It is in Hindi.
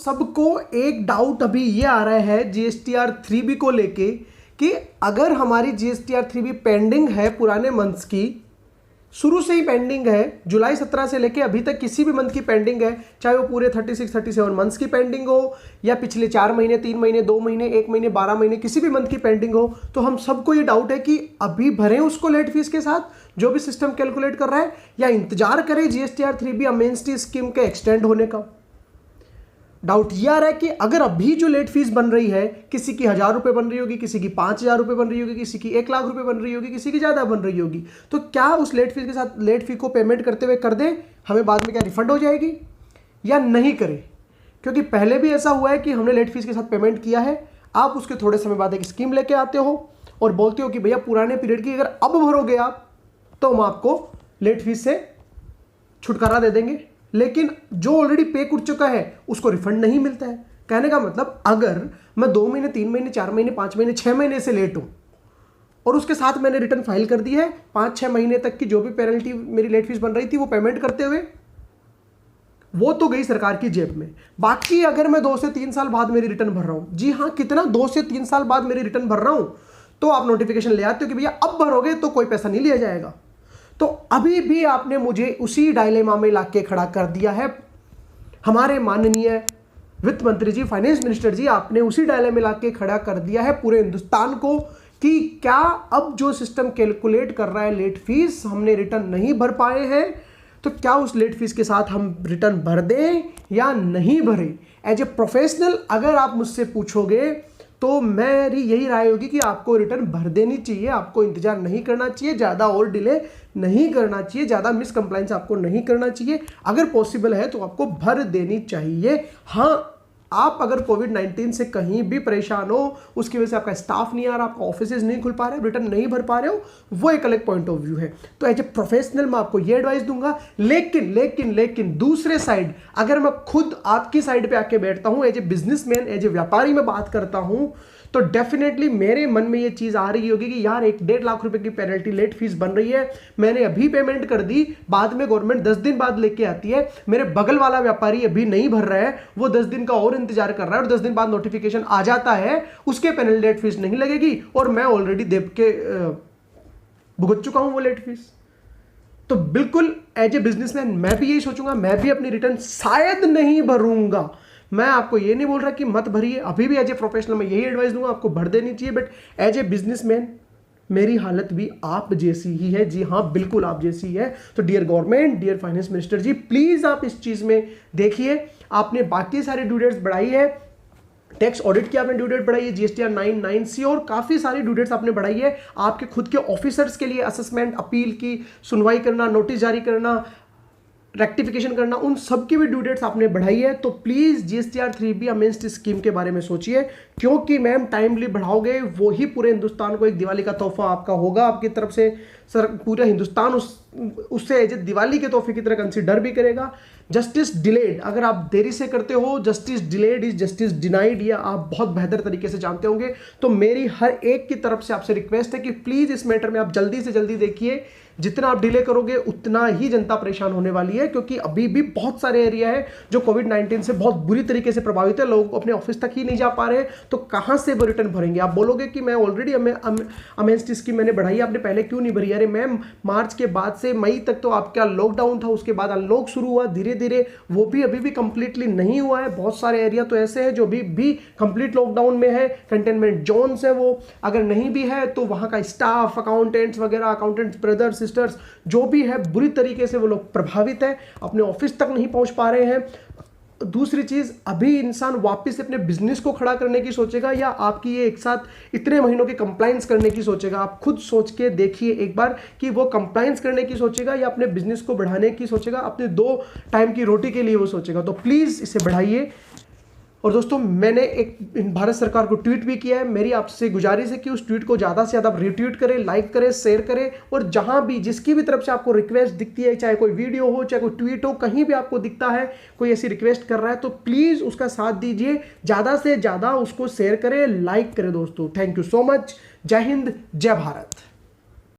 सबको एक डाउट अभी ये आ रहा है जीएसटीआर 3B को लेके कि अगर हमारी जीएसटीआर 3B पेंडिंग है पुराने मंथ्स की, शुरू से ही पेंडिंग है, जुलाई 17 से लेके अभी तक किसी भी मंथ की पेंडिंग है, चाहे वो पूरे 36-37 मंथ्स की पेंडिंग हो या पिछले 4 महीने, 3 महीने, 2 महीने, 1 महीने, 12 महीने, किसी भी मंथ की पेंडिंग हो, तो हम सबको ये डाउट है कि अभी भरें उसको लेट फीस के साथ जो भी सिस्टम कैलकुलेट कर रहा है, या इंतजार करें जीएसटीआर 3B अमेंस्टी स्कीम के एक्सटेंड होने का। डाउट ये आ रहा है कि अगर अभी जो लेट फीस बन रही है, किसी की 1000 रुपये बन रही होगी, किसी की 5000 रुपये बन रही होगी, किसी की 1 लाख रुपये बन रही होगी, किसी की ज़्यादा बन रही होगी, तो क्या उस लेट फीस के साथ लेट फी को पेमेंट करते हुए कर दें, हमें बाद में क्या रिफंड हो जाएगी या नहीं करें? क्योंकि पहले भी ऐसा हुआ है कि हमने लेट फीस के साथ पेमेंट किया है, आप उसके थोड़े समय बाद एक स्कीम लेके आते हो और बोलते हो कि भैया पुराने पीरियड की अगर अब भरोगे आप तो हम आपको लेट फीस से छुटकारा दे देंगे, लेकिन जो ऑलरेडी पे कर चुका है उसको रिफंड नहीं मिलता है। कहने का मतलब अगर मैं 2 महीने, 3 महीने, 4 महीने, 5 महीने, 6 महीने से लेट हूं और उसके साथ मैंने रिटर्न फाइल कर दी है, 5-6 महीने तक की जो भी पेनल्टी मेरी लेट फीस बन रही थी वो पेमेंट करते हुए, वो तो गई सरकार की जेब में। बाकी अगर मैं 2 से 3 साल बाद मेरी रिटर्न भर रहा हूं, जी हाँ, कितना 2 से 3 साल बाद मेरी रिटर्न भर रहा हूं, तो आप नोटिफिकेशन ले आते हो कि भैया अब भरोगे तो कोई पैसा नहीं लिया जाएगा। तो अभी भी आपने मुझे उसी डायलेमा में लाके खड़ा कर दिया है। हमारे माननीय वित्त मंत्री जी, फाइनेंस मिनिस्टर जी, आपने उसी डायलेमा में लाके खड़ा कर दिया है पूरे हिंदुस्तान को कि क्या अब जो सिस्टम कैलकुलेट कर रहा है लेट फीस, हमने रिटर्न नहीं भर पाए हैं, तो क्या उस लेट फीस के साथ हम रिटर्न भर दें या नहीं भरें? एज ए प्रोफेशनल अगर आप मुझसे पूछोगे तो मेरी यही राय होगी कि आपको रिटर्न भर देनी चाहिए, आपको इंतजार नहीं करना चाहिए, ज़्यादा और डिले नहीं करना चाहिए, ज़्यादा मिस कंप्लाइंस आपको नहीं करना चाहिए। अगर पॉसिबल है तो आपको भर देनी चाहिए। हाँ, आप अगर कोविड-19 से कहीं भी परेशान हो, उसकी वजह से आपका स्टाफ नहीं आ रहा, आपका ऑफिसेज नहीं खुल पा रहे, रिटर्न नहीं भर पा रहे हो, वो एक अलग पॉइंट ऑफ व्यू है। तो एज ए प्रोफेशनल मैं आपको ये एडवाइस दूंगा। लेकिन दूसरे साइड अगर मैं खुद आपकी साइड पे आके बैठता हूं, as a businessman, as a व्यापारी मैं बात करता हूं, तो डेफिनेटली मेरे मन में ये चीज़ आ रही होगी कि यार 1-1.5 लाख रुपए की पेनल्टी लेट फीस बन रही है, मैंने अभी पेमेंट कर दी, बाद में गवर्नमेंट 10 दिन बाद लेके आती है, मेरे बगल वाला व्यापारी अभी नहीं भर रहा है, वो 10 दिन का और इंतजार कर रहा है और 10 दिन बाद नोटिफिकेशन आ जाता है, उसके पेनल्टी लेट फीस नहीं लगेगी और मैं ऑलरेडी देव के भुगत चुका हूं वो लेट फीस। तो बिल्कुल एज ए बिजनेसमैन मैं भी यही सोचूंगा, मैं भी अपनी रिटर्न शायद नहीं भरूंगा। मैं आपको ये नहीं बोल रहा कि मत भरिए, अभी भी एज ए प्रोफेशनल मैं यही एडवाइस दूंगा, आपको भर देनी चाहिए, बट एज ए बिजनेसमैन मेरी हालत भी आप जैसी ही है। जी हाँ, बिल्कुल आप जैसी ही है। तो dear government, dear finance minister ji, please आप इस चीज में देखिए। आपने बाकी सारे ड्यू डेट्स बढ़ाई है, टैक्स ऑडिट की आपने ड्यू डेट बढ़ाई है, जीएसटीआर 9(9)(c) और काफी सारी ड्यू डेट्स आपने बढ़ाई है। आपके खुद के ऑफिसर्स के लिए असेसमेंट, अपील की सुनवाई करना, नोटिस जारी करना, रेक्टिफिकेशन करना, उन सब की भी ड्यू डेट्स आपने बढ़ाई है। तो प्लीज जीएसटीआर 3B अमेंस्टी स्कीम के बारे में सोचिए, क्योंकि मैम टाइमली बढ़ाओगे वो ही पूरे हिंदुस्तान को एक दिवाली का तोहफा आपका होगा आपकी तरफ से। सर, पूरा हिंदुस्तान उससे एज ए दिवाली के तोहफे की तरह कंसीडर भी करेगा। जस्टिस डिलेड, अगर आप देरी से करते हो, justice delayed is justice denied, या आप बहुत बेहतर तरीके से जानते होंगे। तो मेरी हर एक की तरफ से आपसे रिक्वेस्ट है कि प्लीज इस मैटर में आप जल्दी से जल्दी देखिए। जितना आप डिले करोगे उतना ही जनता परेशान होने वाली है, क्योंकि अभी भी बहुत सारे एरिया है जो कोविड-19 से बहुत बुरी तरीके से प्रभावित है, लोग अपने ऑफिस तक ही नहीं जा पा रहे। तो कहां से वो रिटर्न भरेंगे? आप बोलोगे कि मैं ऑलरेडी अमेंस्टी स्कीम मैंने बढ़ाई, आपने पहले क्यों नहीं भरी? अरे मैम, मार्च के बाद से मई तक तो आपका लॉकडाउन था, उसके बाद अनलॉक शुरू हुआ धीरे धीरे, वो भी अभी भी कंप्लीटली नहीं हुआ है। बहुत सारे एरिया तो ऐसे हैं जो अभी भी कंप्लीट लॉकडाउन में है, कंटेनमेंट जोन्स है वो। अगर नहीं भी है तो वहां का स्टाफ, अकाउंटेंट्स वगैरह, अकाउंटेंट्स ब्रदर्स सिस्टर्स जो भी है, बुरी तरीके से वो लोग प्रभावित है, अपने ऑफिस तक नहीं पहुंच पा रहे हैं। दूसरी चीज, अभी इंसान वापस अपने बिजनेस को खड़ा करने की सोचेगा या आपकी ये एक साथ इतने महीनों के कंप्लायंस करने की सोचेगा? आप खुद सोच के देखिए एक बार कि वो कंप्लायंस करने की सोचेगा या अपने बिजनेस को बढ़ाने की सोचेगा, अपने 2 टाइम की रोटी के लिए वो सोचेगा। तो प्लीज इसे बढ़ाइए। और दोस्तों, मैंने एक भारत सरकार को ट्वीट भी किया है। मेरी आपसे गुजारिश है कि उस ट्वीट को ज़्यादा से ज़्यादा रिट्वीट करें, लाइक करें, शेयर करें, और जहां भी जिसकी भी तरफ से आपको रिक्वेस्ट दिखती है, चाहे कोई वीडियो हो, चाहे कोई ट्वीट हो, कहीं भी आपको दिखता है कोई ऐसी रिक्वेस्ट कर रहा है, तो प्लीज़ उसका साथ दीजिए, ज़्यादा से ज़्यादा उसको शेयर करें, लाइक करें। दोस्तों, थैंक यू सो मच। जय हिंद, जय भारत।